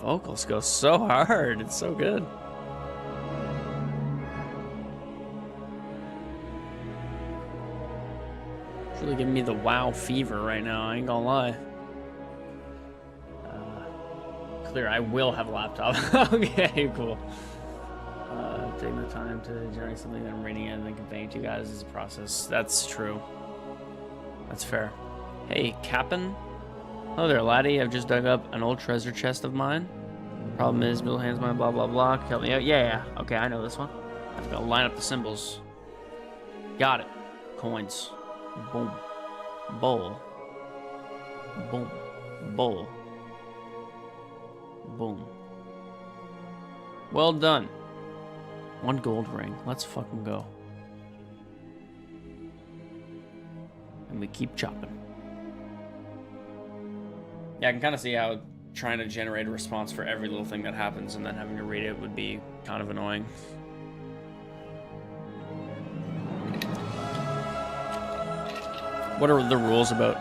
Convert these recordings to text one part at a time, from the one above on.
vocals go so hard. It's so good. It's really giving me the WoW fever right now. I ain't gonna lie. Clear. I will have a laptop. Okay, cool. Taking the time to generate something that I'm reading it and then conveying to you guys is a process. That's true. That's fair. Hey, Cap'n. Hello there, laddie. I've just dug up an old treasure chest of mine. Problem is, middle hand's mine, blah, blah, blah. Help me out. Yeah. Okay, I know this one. I've got to line up the symbols. Got it. Coins. Boom. Bowl. Boom. Bowl. Boom. Well done. 1 gold ring. Let's fucking go. And we keep chopping. Yeah, I can kind of see how trying to generate a response for every little thing that happens and then having to read it would be kind of annoying. What are the rules about?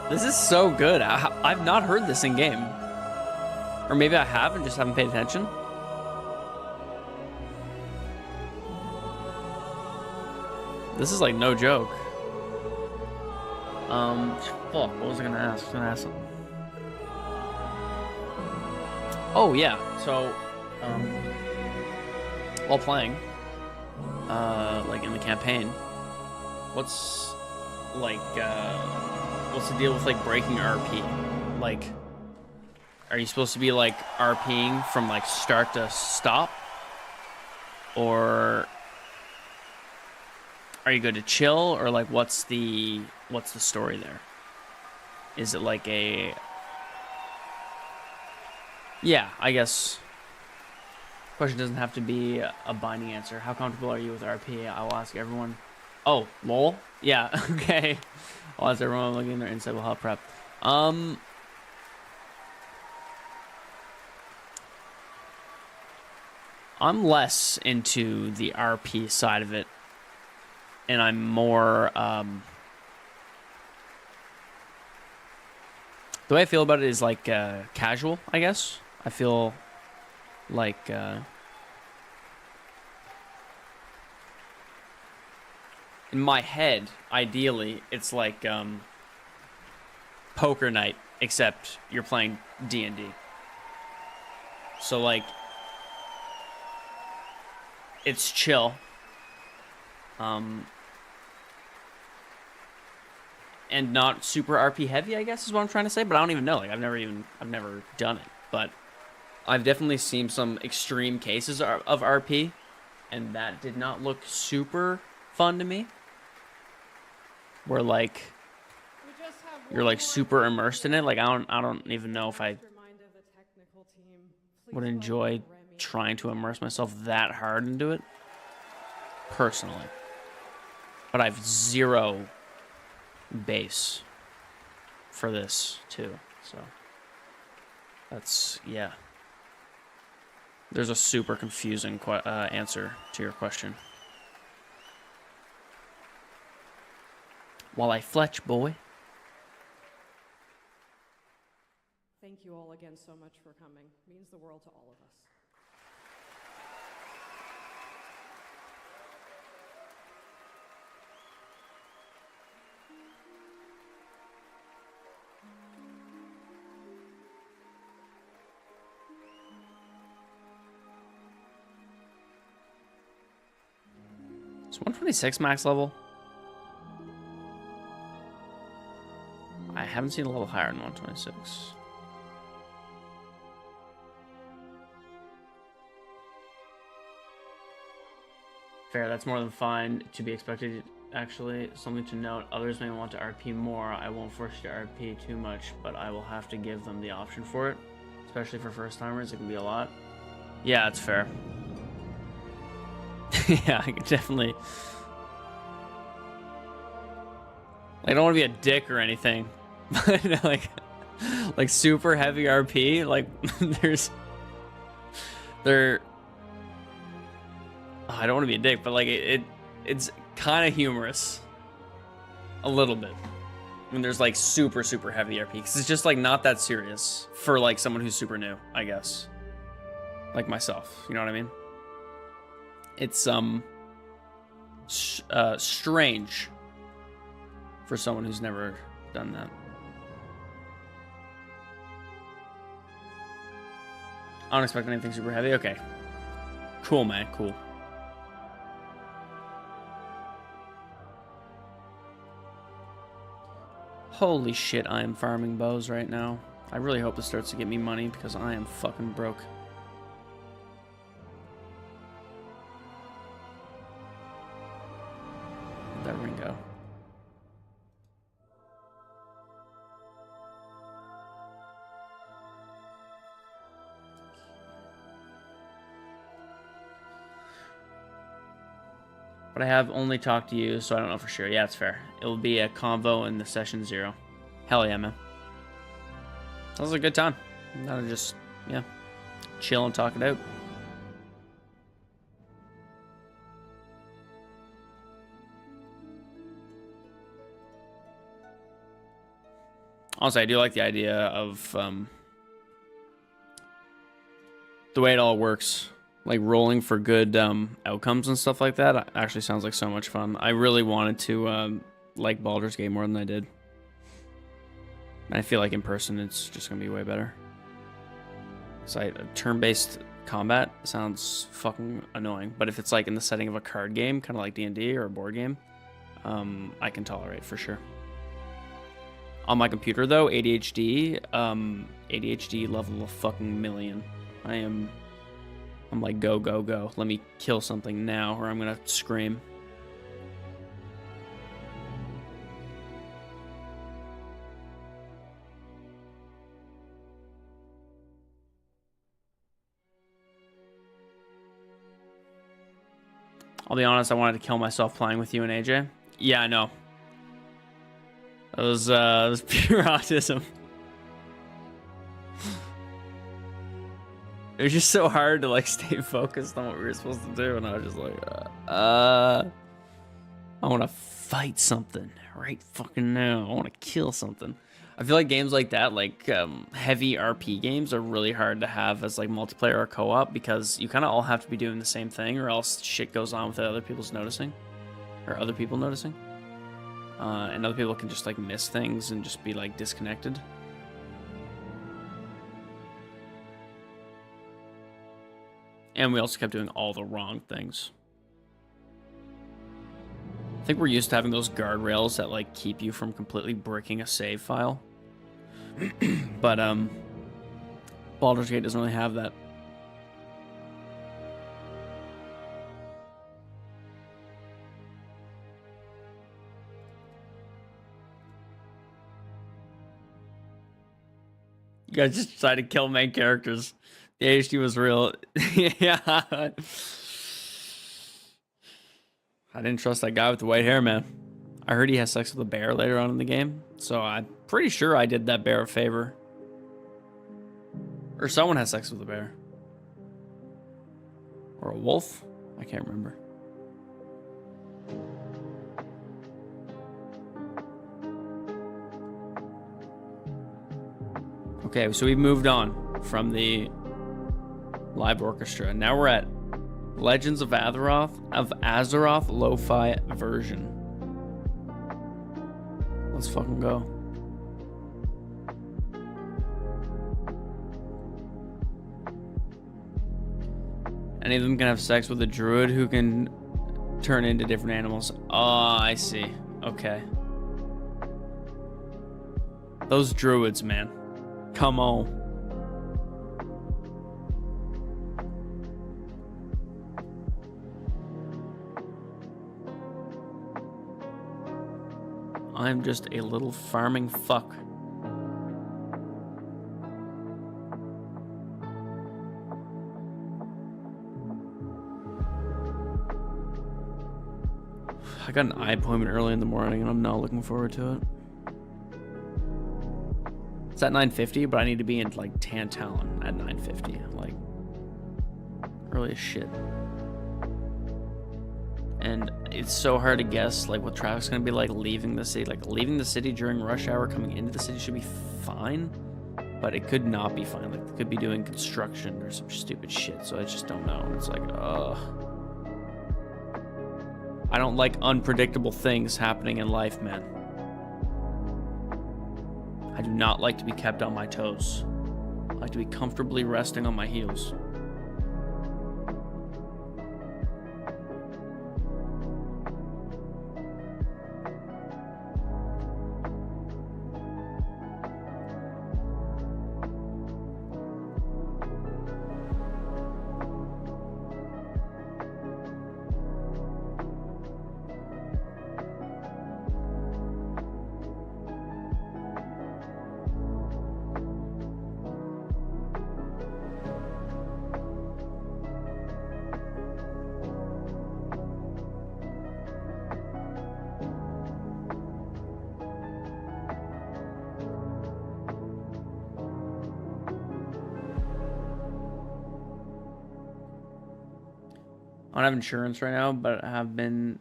This is so good. I've not heard this in game. Or maybe I have and just haven't paid attention. This is like no joke. Fuck, what was I gonna ask? I was gonna ask something. Oh yeah, so while playing, like in the campaign, what's the deal with like breaking RP? Like, are you supposed to be like RPing from like start to stop, or are you good to chill, or like what's the story there? Is it like a... Yeah, I guess question doesn't have to be a binding answer. How comfortable are you with RP? I will ask everyone. Oh, lol. Yeah, okay. I'll ask everyone looking in their insight will help prep. I'm less into the RP side of it, and I'm more the way I feel about it is like casual, I guess. I feel like in my head, ideally, it's like poker night, except you're playing D&D. So like, it's chill. And not super RP heavy, I guess is what I'm trying to say, but I don't even know. Like I've never done it, but I've definitely seen some extreme cases of RP, and that did not look super fun to me. Where like you're like super immersed in it. Like I don't even know if I would enjoy trying to immerse myself that hard into it personally. But I've zero base for this too, so that's, yeah. There's a super confusing answer to your question. While I fletch, boy. Thank you all again so much for coming. It means the world to all of us. Is 126 max level? I haven't seen a level higher than 126. Fair, that's more than fine to be expected. Actually, something to note, others may want to RP more. I won't force you to RP too much, but I will have to give them the option for it. Especially for first timers, it can be a lot. Yeah, it's fair. Yeah, I can definitely... I don't want to be a dick or anything, but like super heavy RP, like I don't want to be a dick, but like it's kind of humorous. A little bit. When there's like super, super heavy RP. Because it's just like not that serious for like someone who's super new, I guess. Like myself, you know what I mean? It's strange for someone who's never done that. I don't expect anything super heavy. Okay. Cool, man. Cool. Holy shit, I am farming bows right now. I really hope this starts to get me money because I am fucking broke. Where'd that ring go? But I have only talked to you, so I don't know for sure. Yeah, it's fair. It'll be a convo in the session 0. Hell yeah, man. That was a good time. Now to just, yeah, chill and talk it out. Honestly, I do like the idea of the way it all works. Like rolling for good outcomes and stuff like that actually sounds like so much fun. I really wanted to like Baldur's Gate more than I did. And I feel like in person it's just going to be way better. So turn-based combat sounds fucking annoying. But if it's like in the setting of a card game, kind of like D&D or a board game, I can tolerate for sure. On my computer though, ADHD level of fucking million. I'm like, go, go, go. Let me kill something now or I'm gonna scream. I'll be honest, I wanted to kill myself playing with you and AJ. Yeah, I know. That was pure autism. It was just so hard to like stay focused on what we were supposed to do, and I was just like, I want to fight something right fucking now. I want to kill something. I feel like games like that, like heavy RP games, are really hard to have as like multiplayer or co-op because you kind of all have to be doing the same thing, or else shit goes on without other people's noticing, or other people noticing, and other people can just like miss things and just be like disconnected. And we also kept doing all the wrong things. I think we're used to having those guardrails that like keep you from completely breaking a save file. But Baldur's Gate doesn't really have that. You guys just decided to kill main characters. The ADHD was real. Yeah. I didn't trust that guy with the white hair, man. I heard he has sex with a bear later on in the game, so I'm pretty sure I did that bear a favor. Or someone has sex with a bear. Or a wolf? I can't remember. Okay, so we've moved on from the live orchestra. Now we're at Legends of Azeroth Lo-Fi version. Let's fucking go. Any of them can have sex with a druid who can turn into different animals. Oh, I see. Okay. Those druids, man. Come on. I'm just a little farming fuck. I got an eye appointment early in the morning and I'm not looking forward to it. It's at 9:50, but I need to be in like Tantalon at 9:50. Like early as shit. And it's so hard to guess like what traffic's gonna be like leaving the city. Like leaving the city during rush hour, coming into the city should be fine, but it could not be fine. Like they could be doing construction or some stupid shit. So I just don't know. And it's like, I don't like unpredictable things happening in life, man. I do not like to be kept on my toes. I like to be comfortably resting on my heels. I don't have insurance right now, but I haven't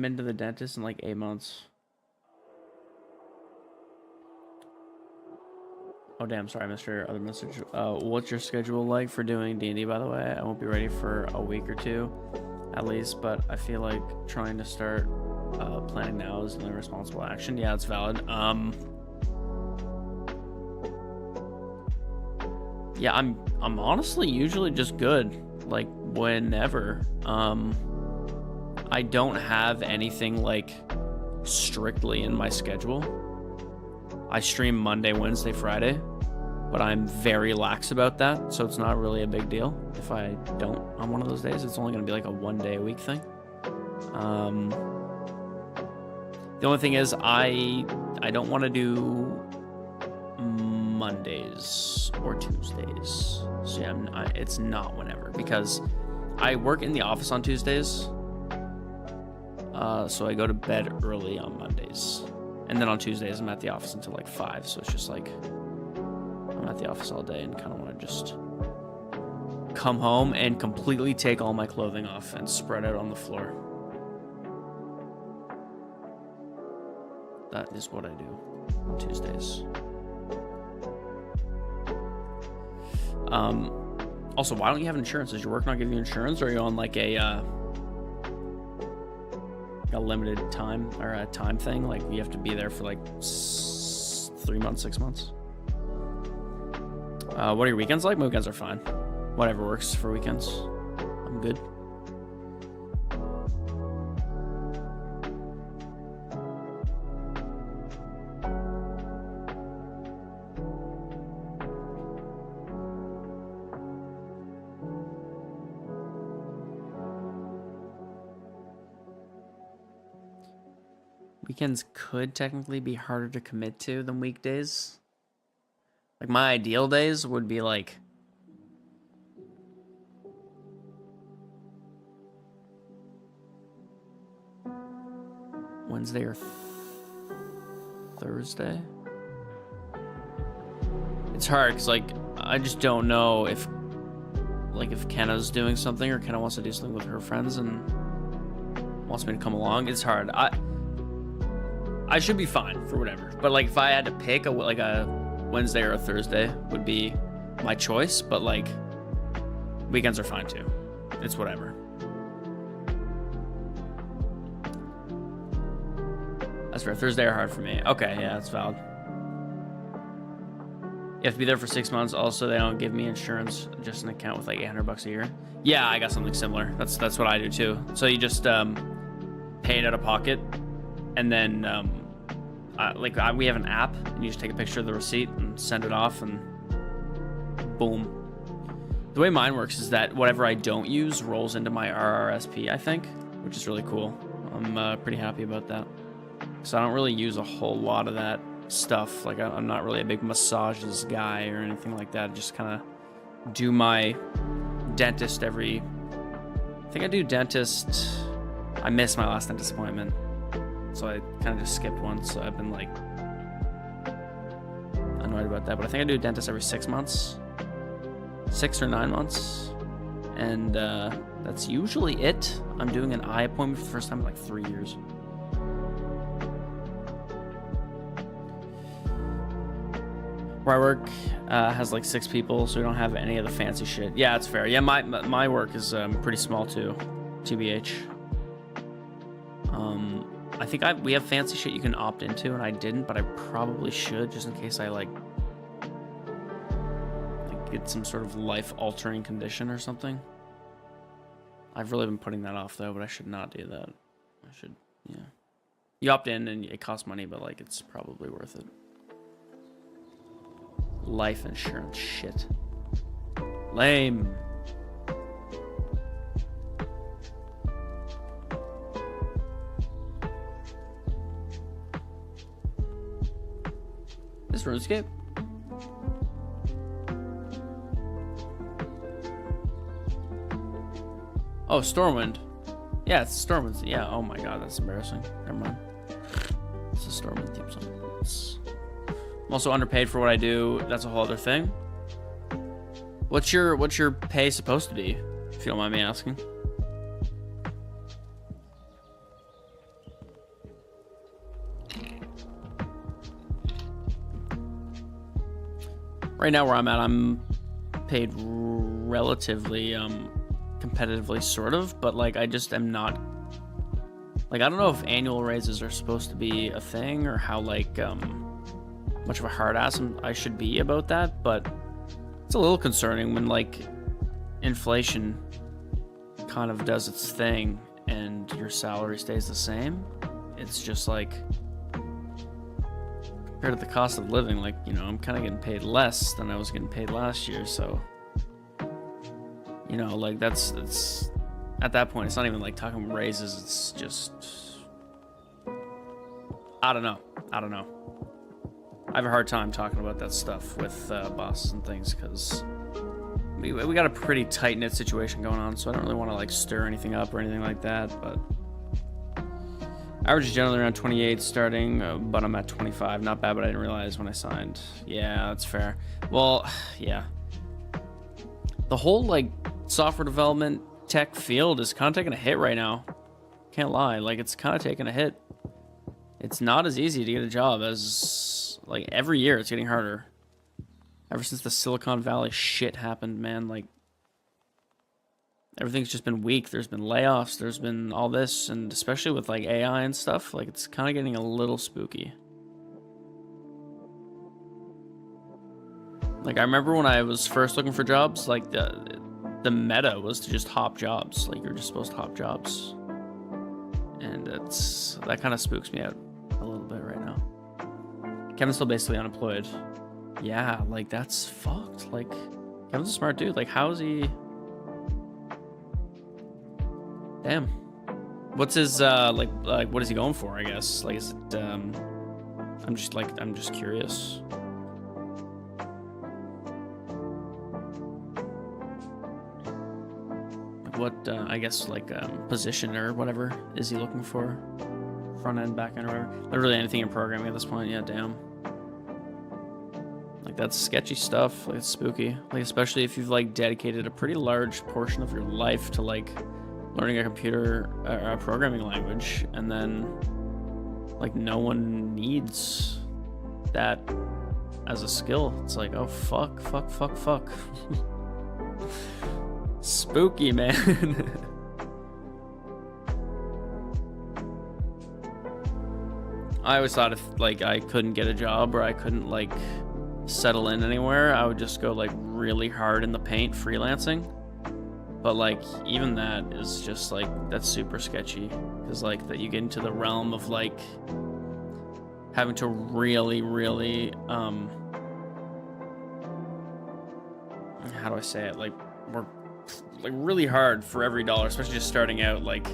been to the dentist in like 8 months. Oh damn, sorry, Mr. Other message. What's your schedule like for doing D&D, by the way? I won't be ready for a week or two, at least, but I feel like trying to start planning now is the only responsible action. Yeah, it's valid. Yeah, I'm honestly usually just good. Like whenever. I don't have anything like strictly in my schedule. I stream Monday, Wednesday, Friday, but I'm very lax about that, so it's not really a big deal if I don't on one of those days. It's only gonna be like a 1 day a week thing. The only thing is I don't want to do Mondays or Tuesdays. So yeah, it's not whenever, because I work in the office on Tuesdays. So I go to bed early on Mondays. And then on Tuesdays, I'm at the office until like 5. So it's just like, I'm at the office all day and kind of want to just come home and completely take all my clothing off and spread out on the floor. That is what I do on Tuesdays. Also, why don't you have insurance? Does your work not give you insurance, or are you on like a limited time or a time thing? Like you have to be there for like 3 months, 6 months. What are your weekends like? My weekends are fine. Whatever works for weekends. I'm good. Weekends could technically be harder to commit to than weekdays. Like my ideal days would be like Wednesday or Thursday. It's hard because like I just don't know if Kenna's doing something or Kenna wants to do something with her friends and wants me to come along. It's hard. I should be fine for whatever, but like if I had to pick a Wednesday or a Thursday would be my choice, but like weekends are fine too. It's whatever. That's fair. Thursday are hard for me. Okay, yeah, that's valid. You have to be there for 6 months. Also, they don't give me insurance, just an account with like $800 a year. Yeah, I got something similar. That's what I do too. So you just pay it out of pocket, and then we have an app, and you just take a picture of the receipt and send it off, and boom. The way mine works is that whatever I don't use rolls into my RRSP, I think, which is really cool. I'm pretty happy about that. So I don't really use a whole lot of that stuff. Like I'm not really a big massages guy or anything like that. I just kind of do my dentist I think I do dentist. I missed my last dentist appointment, so I kind of just skipped one. So I've been like annoyed about that. But I think I do a dentist every 6 months, 6 or 9 months, and that's usually it. I'm doing an eye appointment for the first time in like 3 years. Where I work has like 6 people, so we don't have any of the fancy shit. Yeah, it's fair. Yeah, my work is pretty small too, TBH. I think we have fancy shit you can opt into, and I didn't, but I probably should, just in case I like get some sort of life-altering condition or something. I've really been putting that off though, but I should not do that. I should, yeah. You opt in and it costs money, but like it's probably worth it. Life insurance shit. Lame. This RuneScape. Oh, Stormwind. Yeah, it's Stormwind. Yeah, oh my god, that's embarrassing. Never mind. It's a Stormwind theme song. I'm also underpaid for what I do. That's a whole other thing. What's your pay supposed to be, if you don't mind me asking? Right now where I'm at, I'm paid relatively competitively, sort of, but like I just am not, like, I don't know if annual raises are supposed to be a thing or how like much of a hard ass I should be about that, but it's a little concerning when like inflation kind of does its thing and your salary stays the same. It's just like, compared to the cost of living, like, you know, I'm kind of getting paid less than I was getting paid last year, so you know, like that's at that point, it's not even like talking raises, it's just, I don't know. I have a hard time talking about that stuff with bosses and things, because we got a pretty tight-knit situation going on, so I don't really want to like stir anything up or anything like that, but average is generally around 28 starting, but I'm at 25. Not bad, but I didn't realize when I signed. Yeah, that's fair. Well, yeah. The whole like software development tech field is kind of taking a hit right now. Can't lie, like it's kind of taking a hit. It's not as easy to get a job as, like, every year it's getting harder. Ever since the Silicon Valley shit happened, man, like everything's just been weak. There's been layoffs, there's been all this, and especially with like AI and stuff, like it's kind of getting a little spooky. Like I remember when I was first looking for jobs, like the meta was to just hop jobs. Like you're just supposed to hop jobs. And that kind of spooks me out a little bit right now. Kevin's still basically unemployed. Yeah, like that's fucked. Like Kevin's a smart dude. Like how is he? Damn. What's his like what is he going for, I guess? Like is it I'm just curious. What I guess like position or whatever is he looking for? Front end, back end, or whatever. Literally anything in programming at this point. Yeah, damn. Like that's sketchy stuff. Like it's spooky. Like especially if you've like dedicated a pretty large portion of your life to like learning a computer or a programming language, and then like no one needs that as a skill. It's like, oh fuck. Spooky, man. I always thought if like I couldn't get a job or I couldn't like settle in anywhere, I would just go like really hard in the paint freelancing. But like even that is just like, that's super sketchy, because like that you get into the realm of like having to really how do I say it, like work like really hard for every dollar, especially just starting out. Like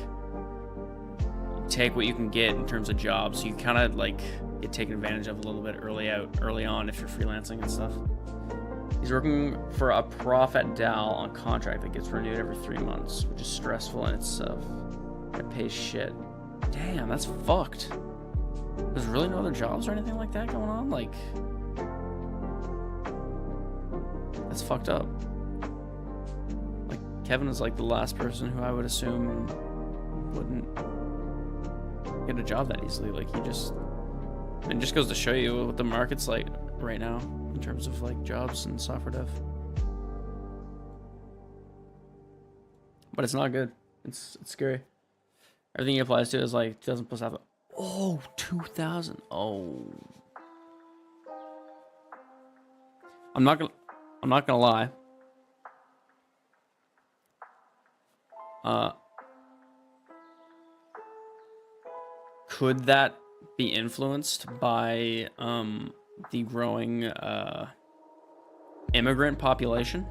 take what you can get in terms of jobs, so you kind of like get taken advantage of a little bit early on if you're freelancing and stuff. He's working for a prof at Dal on contract that gets renewed every 3 months, which is stressful in itself. It pays shit. Damn, that's fucked. There's really no other jobs or anything like that going on? Like, that's fucked up. Like, Kevin is like the last person who I would assume wouldn't get a job that easily. Like he just, it just goes to show you what the market's like right now in terms of like jobs and software dev. But it's not good. It's scary. Everything he applies to is like 2000 plus half. Oh, 2000. Oh. I'm not gonna lie. Could that be influenced by the growing immigrant population?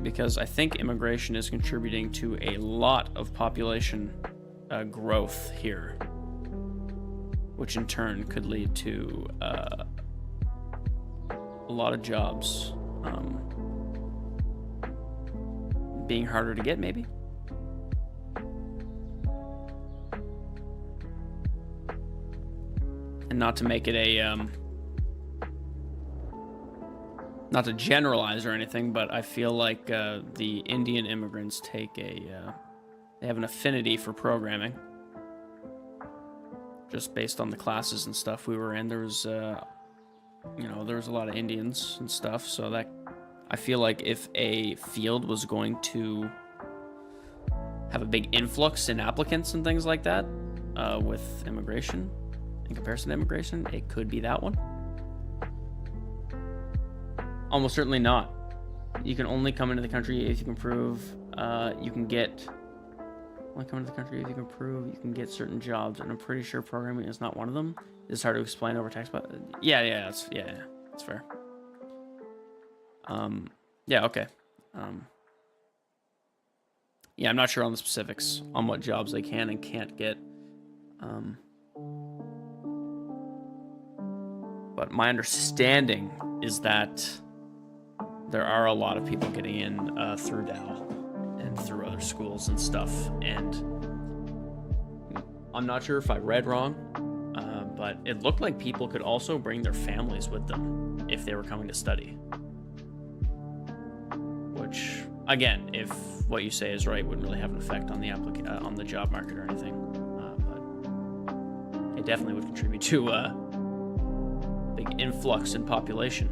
Because I think immigration is contributing to a lot of population growth here, which in turn could lead to a lot of jobs being harder to get, maybe. And not to make it a not to generalize or anything, but I feel like the Indian immigrants take they have an affinity for programming. Just based on the classes and stuff we were in, there was, there was a lot of Indians and stuff, so that I feel like if a field was going to have a big influx in applicants and things like that, with immigration, in comparison to immigration, it could be that one. Almost certainly not. You can only come into the country if you can prove you can get. Only come into the country if you can prove you can get certain jobs, and I'm pretty sure programming is not one of them. It's hard to explain over text, but that's fair. Yeah, okay. Yeah, I'm not sure on the specifics on what jobs they can and can't get. But my understanding is that there are a lot of people getting in through Dow and through other schools and stuff. And I'm not sure if I read wrong, but it looked like people could also bring their families with them if they were coming to study. Which, again, if what you say is right, wouldn't really have an effect on the on the job market or anything. But it definitely would contribute to a big influx in population.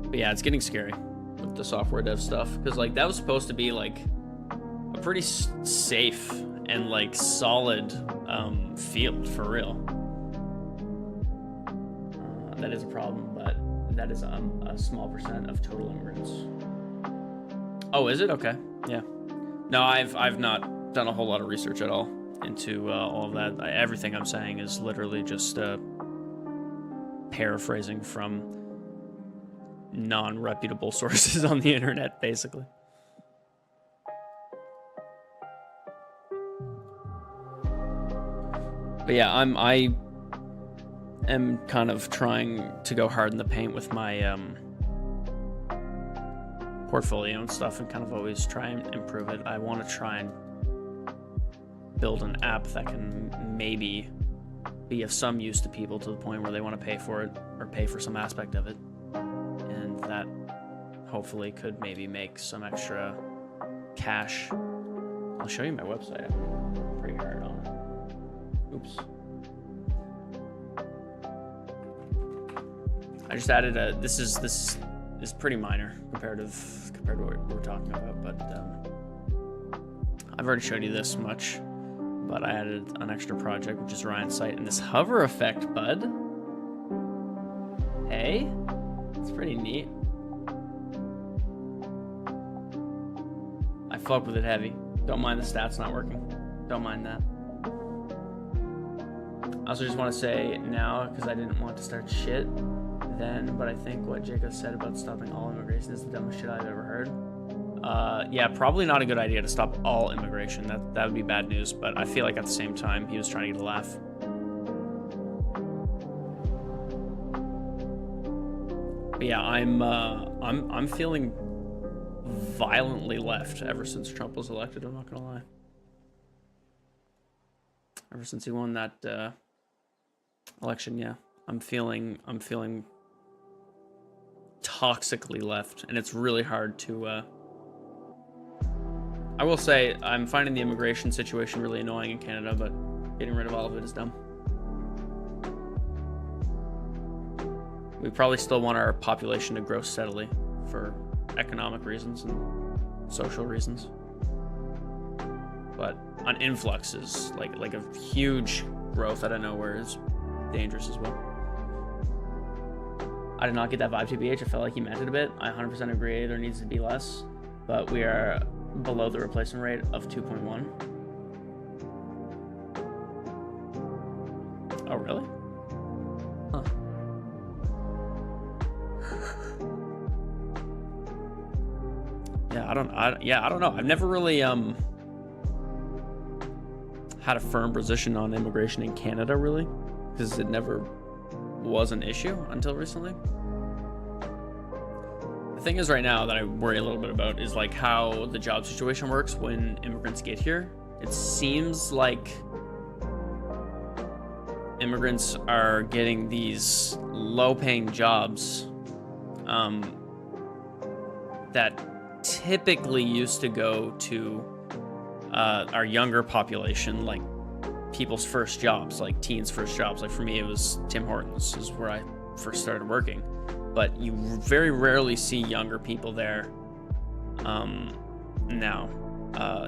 But yeah, it's getting scary with the software dev stuff, because like that was supposed to be like a pretty safe and like solid field for real. That is a problem, but that is a small percent of total immigrants. Oh, is it? Okay, yeah. No, I've not done a whole lot of research at all into all of that. Everything I'm saying is literally just paraphrasing from non-reputable sources on the internet, basically. But yeah, I am kind of trying to go hard in the paint with my portfolio and stuff, and kind of always try and improve it. I want to try and build an app that can maybe be of some use to people to the point where they want to pay for it or pay for some aspect of it. And that hopefully could maybe make some extra cash. I'll show you my website. I'm pretty hard on it. Oops. I just added a, this is pretty minor compared to what we're talking about, but I've already showed you this much, but I added an extra project, which is Ryan's site, and this hover effect, bud. Hey, it's pretty neat. I fuck with it heavy. Don't mind the stats not working. Don't mind that. I also just want to say now, because I didn't want to start shit then, but I think what Jacob said about stopping all immigration is the dumbest shit I've ever heard. Yeah, probably not a good idea to stop all immigration. That would be bad news, but I feel like at the same time he was trying to get a laugh. But yeah, I'm feeling violently left ever since Trump was elected, I'm not gonna lie. Ever since he won that Election, yeah. I'm feeling toxically left, and it's really hard to I will say I'm finding the immigration situation really annoying in Canada, but getting rid of all of it is dumb. We probably still want our population to grow steadily for economic reasons and social reasons. But an influx is like a huge growth out of nowhere is dangerous as well. I did not get that vibe, TBH. I felt like he meant it a bit. I 100% agree there needs to be less, but we are below the replacement rate of 2.1. Oh, really? Huh. Yeah, I don't know. I've never really had a firm position on immigration in Canada, really, because it never was an issue until recently. The thing is right now that I worry a little bit about is like how the job situation works when immigrants get here. It seems like immigrants are getting these low-paying jobs that typically used to go to our younger population, like people's first jobs, like teens' first jobs. Like for me, it was Tim Hortons is where I first started working. But you very rarely see younger people there now.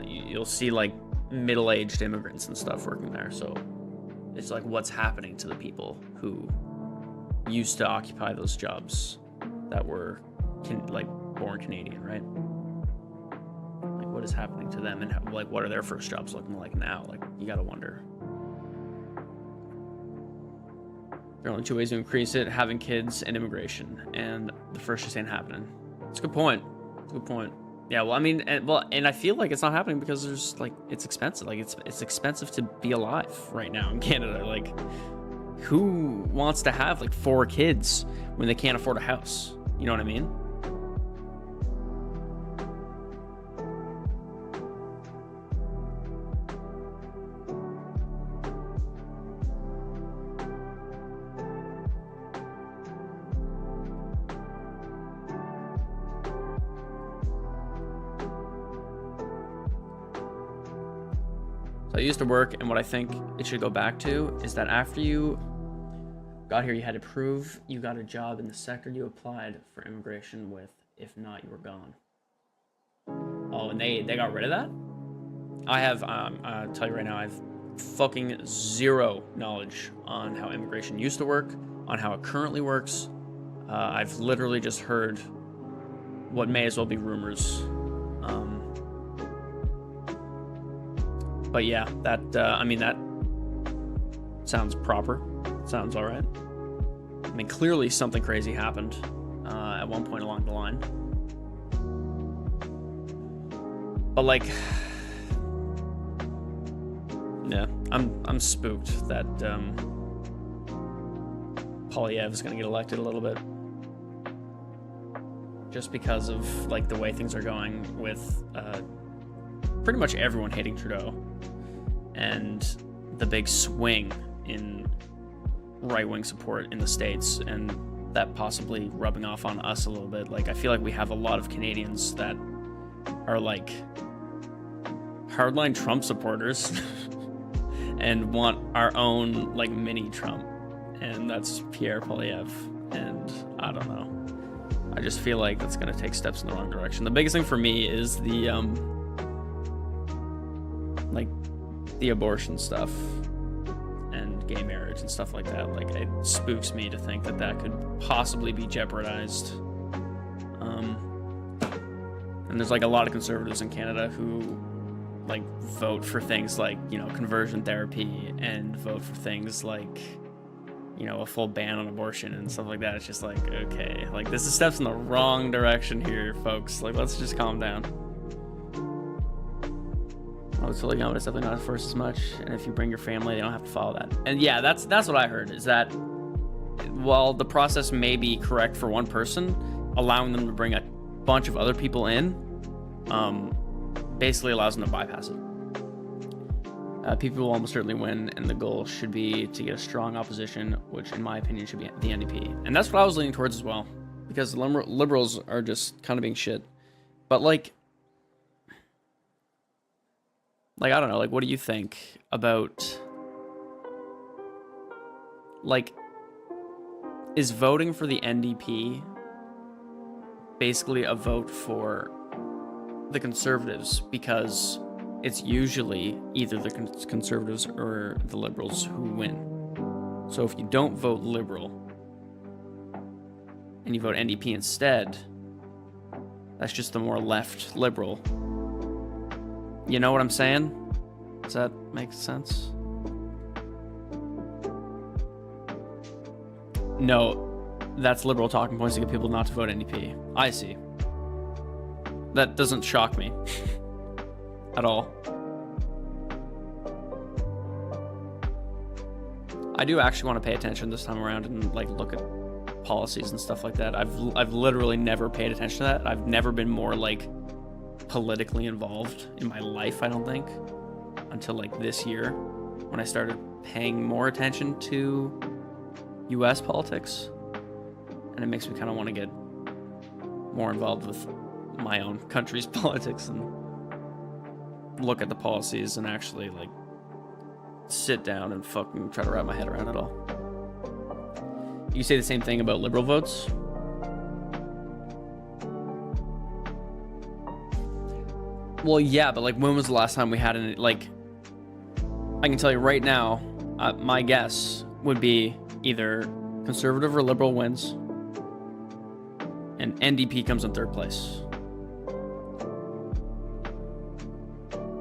You'll see like middle-aged immigrants and stuff working there. So it's like what's happening to the people who used to occupy those jobs that were like born Canadian, right? Like what is happening to them, and how, like what are their first jobs looking like now? Like you gotta wonder. There are only two ways to increase it: having kids and immigration, and the first just ain't happening. It's a good point. It's a good point. Yeah, well, I mean, and I feel like it's not happening because there's like it's expensive. Like it's expensive to be alive right now in Canada. Like, who wants to have like 4 kids when they can't afford a house? You know what I mean? I used to work, and what I think it should go back to is that after you got here, you had to prove you got a job in the sector you applied for immigration with. If not, you were gone. Oh, and they got rid of that? I have, I'll tell you right now, I have fucking zero knowledge on how immigration used to work, on how it currently works. I've literally just heard what may as well be rumors. But yeah, that, I mean, that sounds proper. Sounds all right. I mean, clearly something crazy happened at one point along the line. But like, yeah, I'm spooked that Polyev is gonna get elected a little bit. Just because of like the way things are going with pretty much everyone hating Trudeau, and the big swing in right-wing support in the States, and that possibly rubbing off on us a little bit. Like, I feel like we have a lot of Canadians that are like hardline Trump supporters and want our own like mini Trump, and that's Pierre Poilievre. And I don't know, I just feel like that's gonna take steps in the wrong direction. The biggest thing for me is the like the abortion stuff and gay marriage and stuff like that. Like, it spooks me to think that that could possibly be jeopardized. And there's like a lot of conservatives in Canada who like vote for things like, you know, conversion therapy, and vote for things like, you know, a full ban on abortion and stuff like that. It's just like, okay, like this is steps in the wrong direction here, folks. Like, let's just calm down. I was totally young, but it's definitely not enforced as much. And if you bring your family, they don't have to follow that. And yeah, that's what I heard, is that while the process may be correct for one person, allowing them to bring a bunch of other people in basically allows them to bypass it. People will almost certainly win, and the goal should be to get a strong opposition, which in my opinion should be the NDP. And that's what I was leaning towards as well, because the liberals are just kind of being shit. But like I don't know, like, what do you think about, like, is voting for the NDP basically a vote for the Conservatives, because it's usually either the Conservatives or the Liberals who win. So if you don't vote Liberal and you vote NDP instead, that's just the more left Liberal. You know what I'm saying? Does that make sense? No, that's Liberal talking points to get people not to vote NDP. I see. That doesn't shock me at all. I do actually want to pay attention this time around and like look at policies and stuff like that. I've literally never paid attention to that. I've never been more like politically involved in my life, I don't think, until like this year when I started paying more attention to US politics. And it makes me kind of want to get more involved with my own country's politics and look at the policies and actually like sit down and fucking try to wrap my head around it all. You say the same thing about Liberal votes? Well, yeah, but like, when was the last time we had an, like, I can tell you right now, my guess would be either Conservative or Liberal wins, and NDP comes in third place.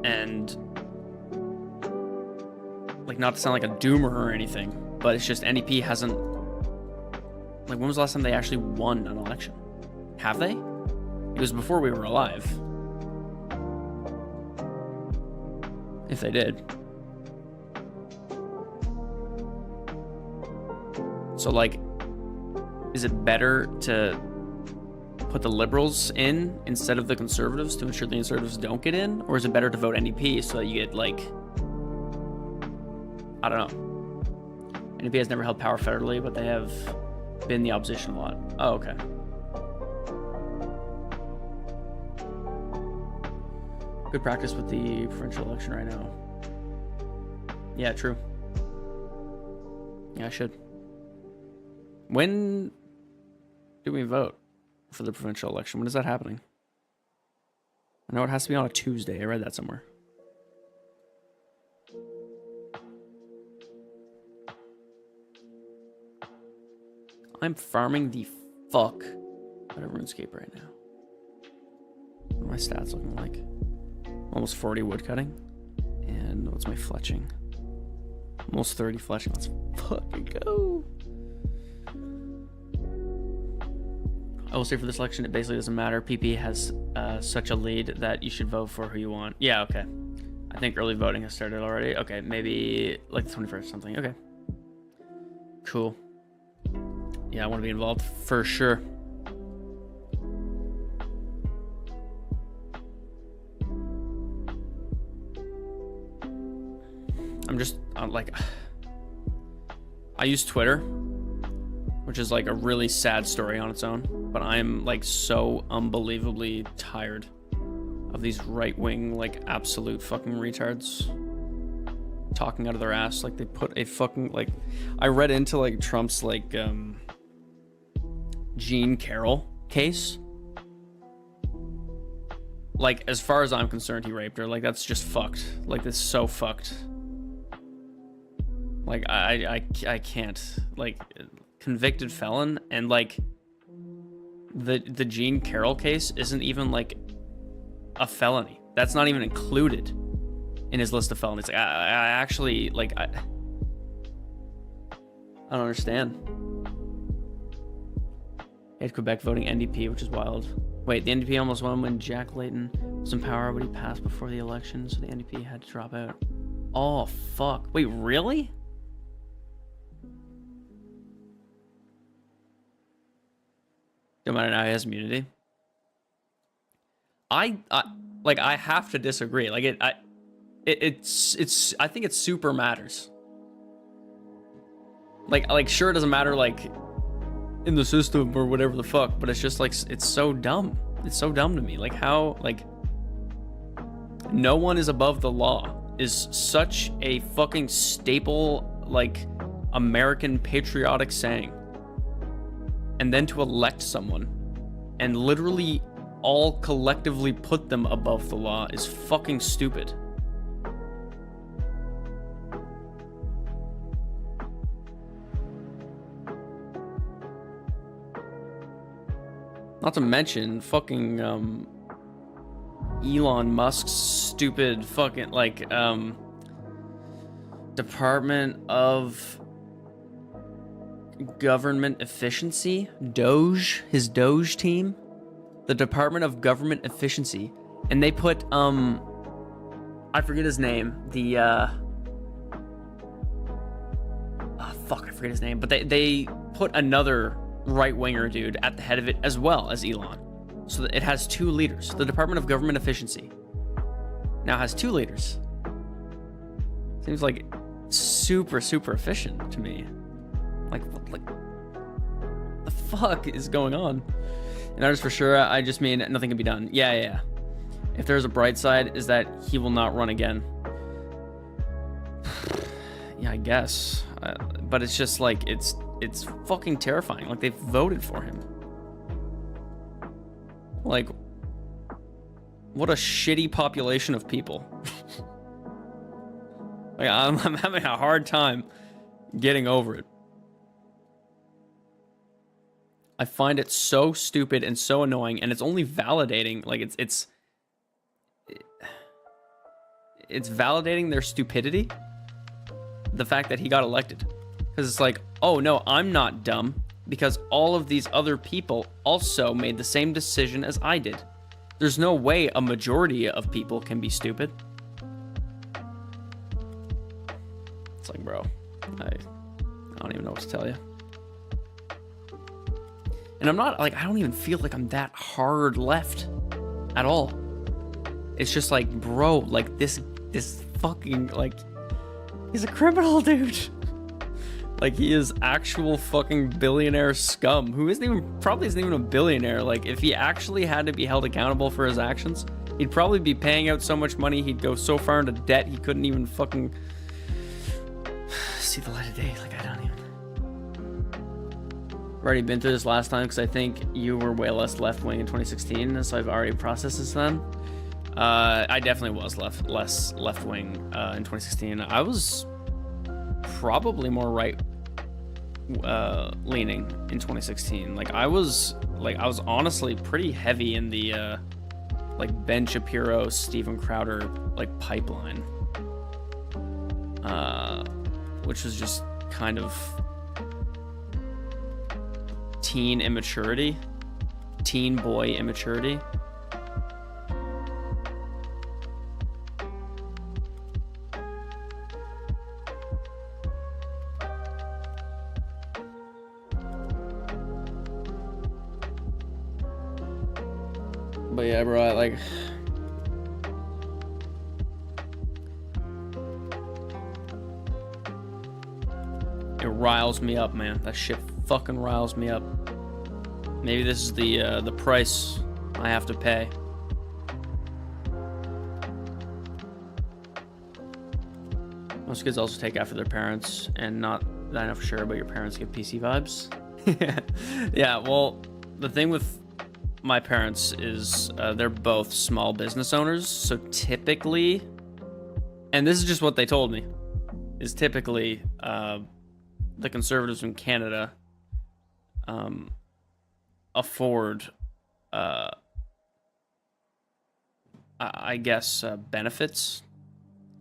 And like, not to sound like a doomer or anything, but it's just NDP hasn't, like, when was the last time they actually won an election? Have they? It was before we were alive. If they did. So like, is it better to put the Liberals in instead of the Conservatives to ensure the Conservatives don't get in? Or is it better to vote NDP so that you get, like, I don't know. NDP has never held power federally, but they have been the opposition a lot. Oh, okay. Good practice with the provincial election right now. Yeah, true. Yeah, I should. When do we vote for the provincial election? When is that happening? I know it has to be on a Tuesday. I read that somewhere. I'm farming the fuck out of RuneScape right now. What are my stats looking like? Almost 40 woodcutting. And what's my fletching? Almost 30 fletching. Let's fucking go. I will say for this election, it basically doesn't matter. PP has such a lead that you should vote for who you want. Yeah, okay. I think early voting has started already. Okay, maybe like the 21st or something. Okay. Cool. Yeah, I want to be involved for sure. I'm just like, I use Twitter, which is like a really sad story on its own, but I'm like so unbelievably tired of these right-wing, like, absolute fucking retards talking out of their ass. Like, they put a fucking, like, I read into like Trump's like Jean Carroll case. Like, as far as I'm concerned, he raped her. Like, that's just fucked. Like, that's so fucked. Like, I can't. Like, convicted felon, and like the Jean Carroll case isn't even like a felony. That's not even included in his list of felonies. Like, I actually, like, I don't understand. At Quebec voting NDP, which is wild. Wait, the NDP almost won when Jack Layton was in power, but he passed before the election, so the NDP had to drop out. Oh, fuck. Wait, really? Don't matter now, he has immunity. I have to disagree. Like, it's I think it super matters. Like sure, it doesn't matter like in the system or whatever the fuck, but it's just like it's so dumb. It's so dumb to me. Like how like no one is above the law is such a fucking staple like American patriotic saying. And then to elect someone and literally all collectively put them above the law is fucking stupid. Not to mention fucking Elon Musk's stupid fucking like Department of Government Efficiency, Doge, his Doge team, the Department of Government Efficiency, and they put I forget his name, the fuck, I forget his name, but they put another right-winger dude at the head of it as well as Elon, so that it has two leaders. The Department of Government Efficiency now has two leaders. Seems like super efficient to me. Like the fuck is going on? And I just for sure, I just mean nothing can be done. Yeah. If there's a bright side, is that he will not run again. Yeah, I guess. But it's just like, it's fucking terrifying. Like, they voted for him. Like, what a shitty population of people. Like, I'm having a hard time getting over it. I find it so stupid and so annoying, and it's only validating, like, it's validating their stupidity, the fact that he got elected. Because it's like, oh no, I'm not dumb, because all of these other people also made the same decision as I did. There's no way a majority of people can be stupid. It's like, bro, I don't even know what to tell you. And I'm not, like, I don't even feel like I'm that hard left at all. It's just like, bro, like, this fucking, like, he's a criminal, dude. Like, he is actual fucking billionaire scum who probably isn't even a billionaire. Like, if he actually had to be held accountable for his actions, he'd probably be paying out so much money, he'd go so far into debt, he couldn't even fucking see the light of day. Like, I don't even. I've already been through this last time because I think you were way less left-wing in 2016, so I've already processed this then. I definitely was less left-wing in 2016. I was probably more right leaning in 2016. Like I was honestly pretty heavy in the like Ben Shapiro, Steven Crowder like pipeline, which was just kind of teen boy immaturity. But yeah, bro, like, it riles me up, man. That shit fucking riles me up. Maybe this is the price I have to pay. Most kids also take after their parents, and not that I know for sure, but your parents give PC vibes. Yeah, well, the thing with my parents is they're both small business owners, so typically, and this is just what they told me, is typically the conservatives in Canada afford I guess benefits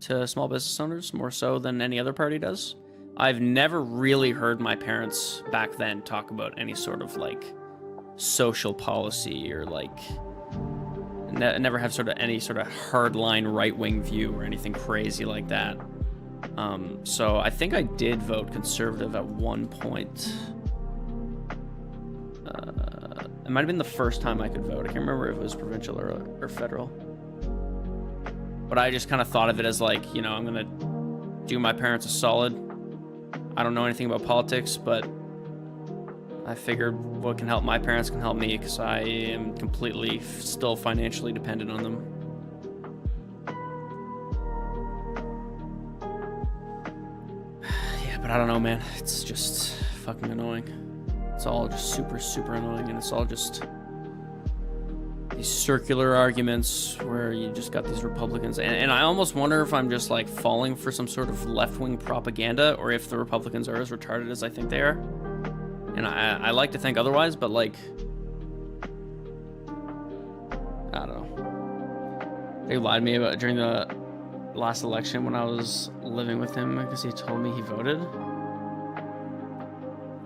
to small business owners more so than any other party does. I've never really heard my parents back then talk about any sort of like social policy or like never have sort of any sort of hardline right-wing view or anything crazy like that. So I think I did vote conservative at one point. It might have been the first time I could vote. I can't remember if it was provincial or federal. But I just kind of thought of it as like, you know, I'm gonna do my parents a solid. I don't know anything about politics, but I figured what can help my parents can help me, because I am completely still financially dependent on them. Yeah, but I don't know, man. It's just fucking annoying. It's all just super, super annoying, and it's all just these circular arguments where you just got these Republicans. And I almost wonder if I'm just like falling for some sort of left-wing propaganda, or if the Republicans are as retarded as I think they are. And I like to think otherwise, but like, I don't know. They lied to me about during the last election when I was living with him, because he told me he voted.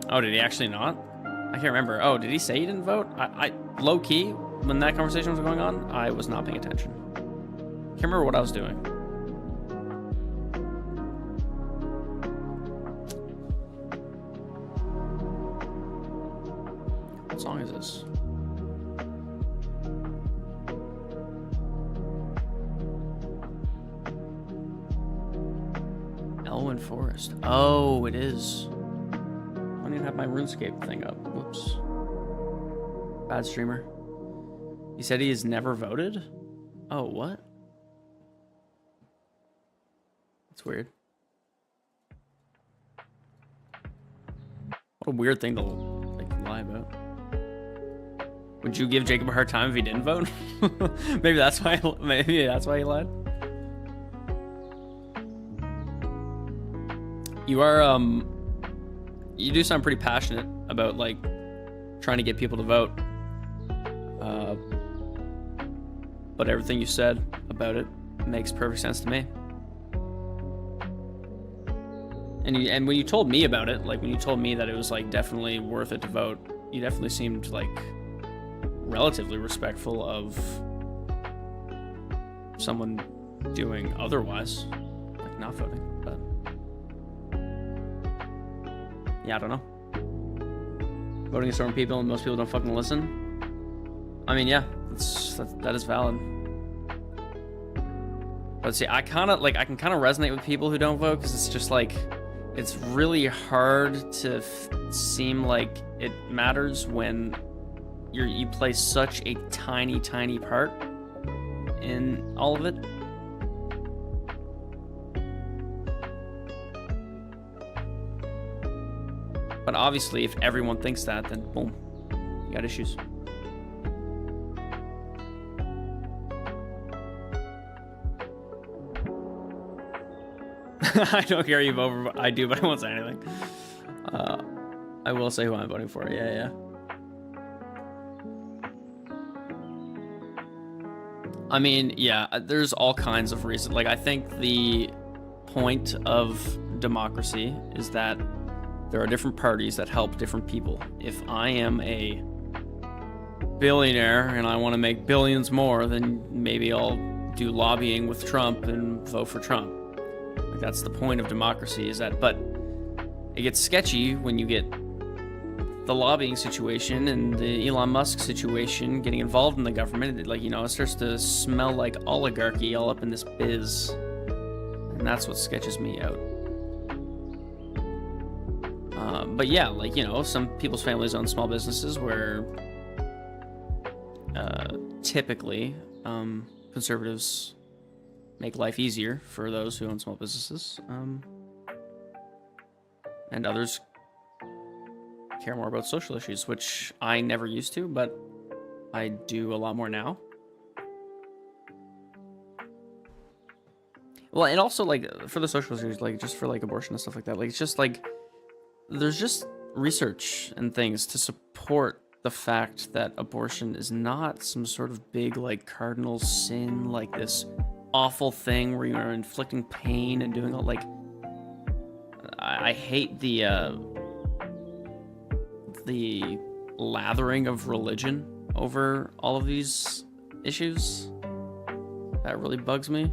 Oh, did he actually not? I can't remember. Oh, did he say he didn't vote? I low key, when that conversation was going on, I was not paying attention. Can't remember what I was doing. What song is this? Elwyn Forest. Oh, it is. I don't even have my RuneScape thing up. Whoops. Bad streamer. He said he has never voted? Oh, what? That's weird. What a weird thing to like lie about. Would you give Jacob a hard time if he didn't vote? Maybe that's why he lied. You are you do sound pretty passionate about like trying to get people to vote. But everything you said about it makes perfect sense to me. And when you told me about it, like when you told me that it was like definitely worth it to vote, you definitely seemed like relatively respectful of someone doing otherwise, like not voting. But yeah, I don't know. Voting is certain people and most people don't fucking listen. I mean, yeah, that is valid. But see, I can kind of resonate with people who don't vote, because it's just like, it's really hard to seem like it matters when you play such a tiny part in all of it. But obviously, if everyone thinks that, then boom, you got issues. I don't care you vote for, I do, but I won't say anything. I will say who I'm voting for. Yeah. I mean, yeah, there's all kinds of reasons. Like, I think the point of democracy is that there are different parties that help different people. If I am a billionaire and I want to make billions more, then maybe I'll do lobbying with Trump and vote for Trump. Like, that's the point of democracy, is that, but it gets sketchy when you get the lobbying situation and the Elon Musk situation getting involved in the government. Like, you know, it starts to smell like oligarchy all up in this biz. And that's what sketches me out. But yeah, like, you know, some people's families own small businesses where typically conservatives make life easier for those who own small businesses. And others care more about social issues, which I never used to, but I do a lot more now. Well, and also, like, for the social issues, like, just for, like, abortion and stuff like that, like, it's just, like, there's just research and things to support the fact that abortion is not some sort of big, like, cardinal sin, like this awful thing where you are inflicting pain and doing all, like, I hate the lathering of religion over all of these issues. That really bugs me.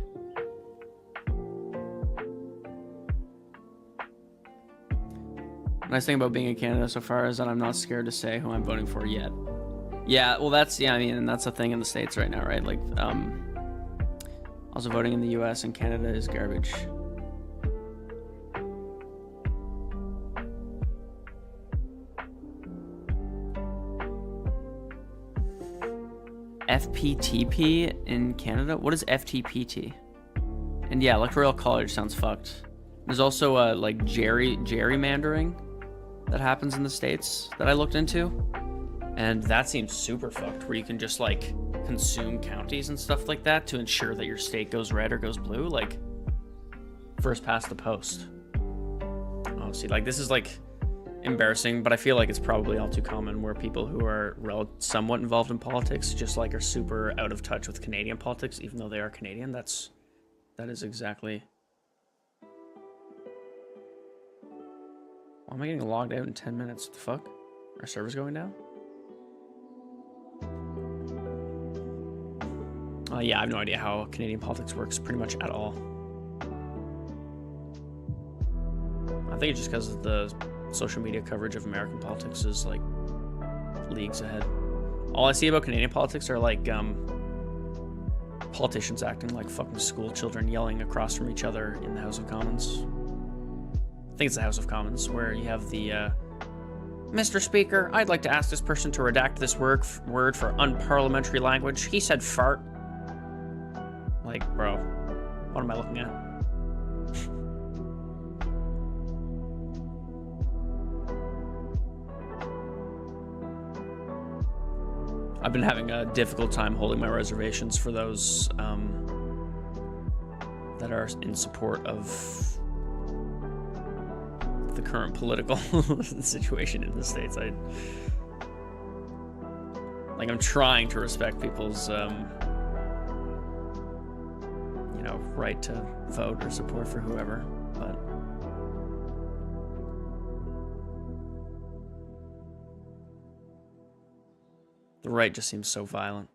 Nice thing about being in Canada so far is that I'm not scared to say who I'm voting for yet. Yeah, well, that's, yeah, I mean, and that's a thing in the States right now, right? Like, Also, voting in the US and Canada is garbage. FPTP in Canada? What is FTPT? And yeah, Electoral College sounds fucked. There's also like gerrymandering that happens in the States that I looked into. And that seems super fucked, where you can just like consume counties and stuff like that to ensure that your state goes red or goes blue. Like, first past the post. Honestly, like, this is like embarrassing, but I feel like it's probably all too common where people who are somewhat involved in politics just like are super out of touch with Canadian politics, even though they are Canadian. That is exactly. Why am I getting logged out in 10 minutes? What the fuck? Our server's going down? Yeah, I have no idea how Canadian politics works pretty much at all. I think it's just because the social media coverage of American politics is like leagues ahead. All I see about Canadian politics are like politicians acting like fucking school children, yelling across from each other in the House of Commons. I think it's the House of Commons, where you have the Mr. Speaker, I'd like to ask this person to redact this word for unparliamentary language. He said fart. Like, bro, what am I looking at? I've been having a difficult time holding my reservations for those that are in support of the current political situation in the States. I'm trying to respect people's right to vote or support for whoever, but the right just seems so violent.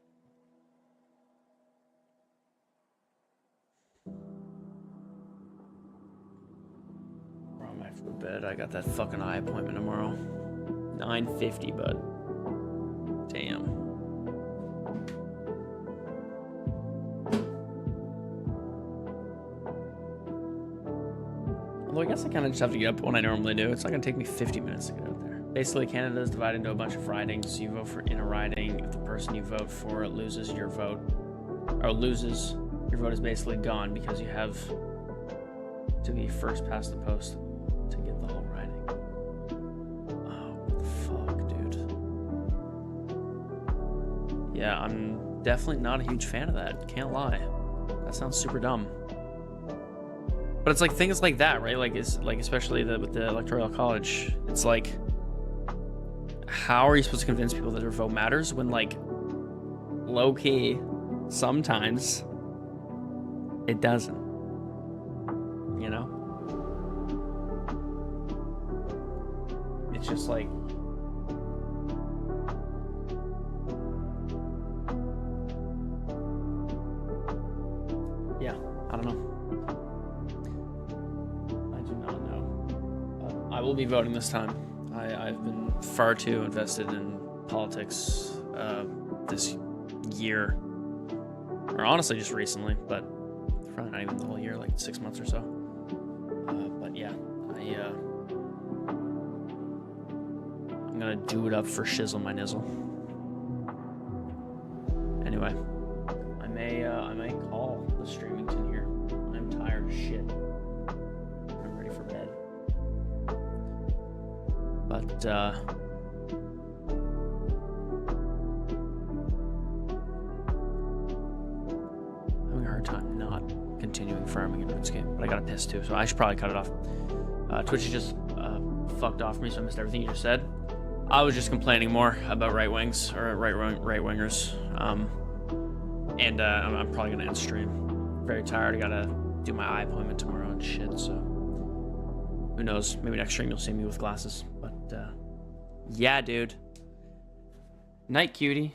Where am I for bed? I got that fucking eye appointment tomorrow. 9:50, bud. Damn. Although I guess I kind of just have to get up when I normally do. It's not going to take me 50 minutes to get out there. Basically, Canada is divided into a bunch of ridings. You vote in a riding. If the person you vote for loses, your vote is basically gone because you have to be first past the post to get the whole riding. Oh, what the fuck, dude. Yeah, I'm definitely not a huge fan of that. Can't lie. That sounds super dumb. But it's like things like that, right? Like, it's like, especially with the Electoral College, it's like, how are you supposed to convince people that their vote matters when, like, low key, sometimes it doesn't, you know? It's just like, yeah, I don't know. I will be voting this time. I've been far too invested in politics this year, or honestly just recently, but probably not even the whole year, like 6 months or so. But yeah, I'm gonna do it up for shizzle my nizzle. Anyway, I may call the Streamington here. I'm tired as shit. I'm ready for bed. But having a hard time not continuing farming in RuneScape, but I got a piss too, so I should probably cut it off. Twitch just fucked off me, so I missed everything you just said. I was just complaining more about right wingers, and I'm probably gonna end stream. Very tired. I gotta do my eye appointment tomorrow and shit. So who knows? Maybe next stream you'll see me with glasses. But yeah, dude. Night, cutie.